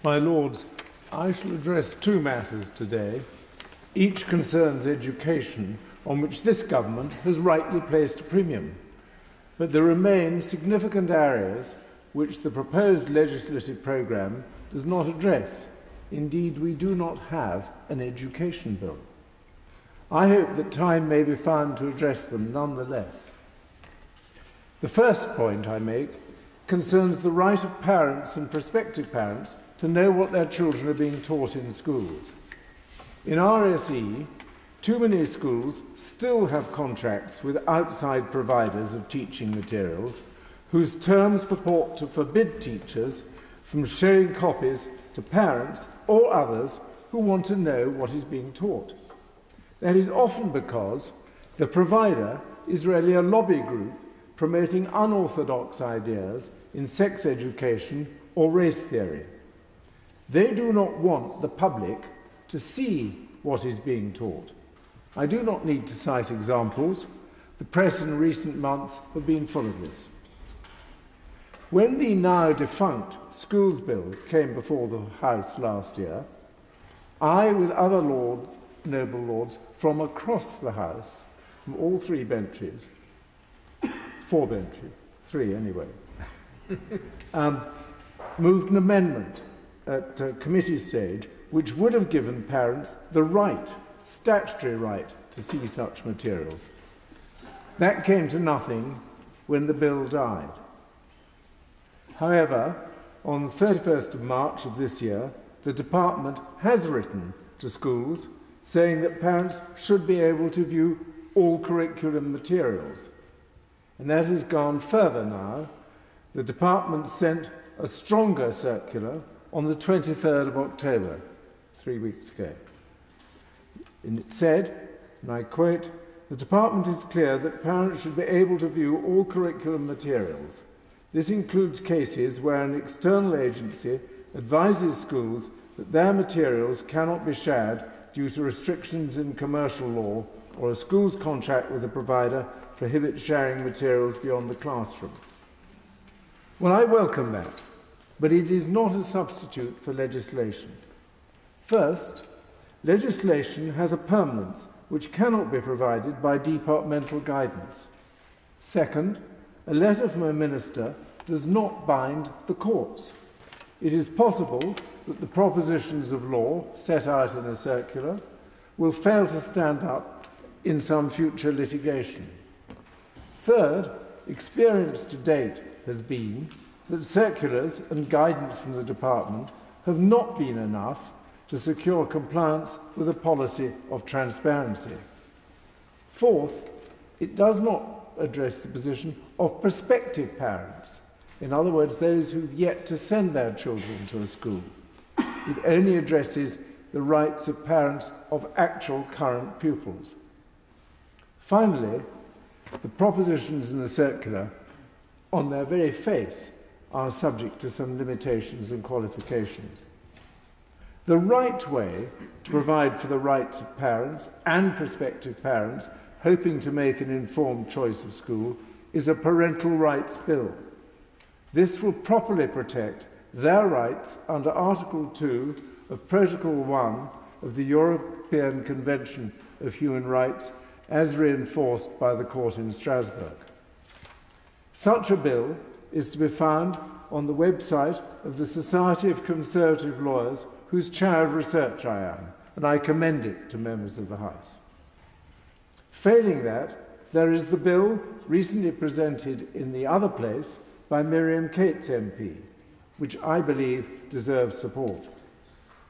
My Lords, I shall address two matters today. Each concerns education, on which this government has rightly placed a premium. But there remain significant areas which the proposed legislative programme does not address. Indeed, we do not have an education bill. I hope that time may be found to address them nonetheless. The first point I make concerns the right of parents and prospective parents to know what their children are being taught in schools. In RSE, too many schools still have contracts with outside providers of teaching materials whose terms purport to forbid teachers from showing copies to parents or others who want to know what is being taught. That is often because the provider is really a lobby group promoting unorthodox ideas in sex education or race theory. They do not want the public to see what is being taught. I do not need to cite examples. The press in recent months have been full of this. When the now defunct Schools Bill came before the House last year, I, with other noble lords from across the House, from all three benches, four benches, three anyway, moved an amendment at committee stage which would have given parents the right, statutory right, to see such materials. That came to nothing when the bill died. However, on the 31st of March of this year, the department has written to schools saying that parents should be able to view all curriculum materials. And that has gone further now. The department sent a stronger circular on the 23rd of October, 3 weeks ago. And it said, and I quote, "The department is clear that parents should be able to view all curriculum materials. This includes cases where an external agency advises schools that their materials cannot be shared due to restrictions in commercial law or a school's contract with a provider prohibits sharing materials beyond the classroom." Well, I welcome that, but it is not a substitute for legislation. First, legislation has a permanence which cannot be provided by departmental guidance. Second, a letter from a minister does not bind the courts. It is possible that the propositions of law set out in a circular will fail to stand up in some future litigation. Third, experience to date has been that circulars and guidance from the department have not been enough to secure compliance with a policy of transparency. Fourth, it does not address the position of prospective parents, in other words, those who've yet to send their children to a school. It only addresses the rights of parents of actual current pupils. Finally, the propositions in the circular, on their very face, are subject to some limitations and qualifications. The right way to provide for the rights of parents and prospective parents hoping to make an informed choice of school is a parental rights bill. This will properly protect their rights under Article 2 of Protocol 1 of the European Convention of Human Rights as reinforced by the court in Strasbourg. Such a bill is to be found on the website of the Society of Conservative Lawyers, whose chair of research I am, and I commend it to members of the House. Failing that, there is the bill recently presented in the other place by Miriam Cates MP, which I believe deserves support.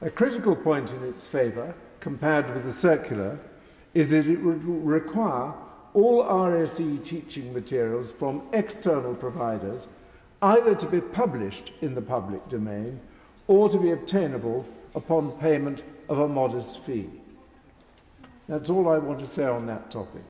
A critical point in its favour, compared with the circular, is that it would require all RSE teaching materials from external providers either to be published in the public domain or to be obtainable upon payment of a modest fee. That's all I want to say on that topic.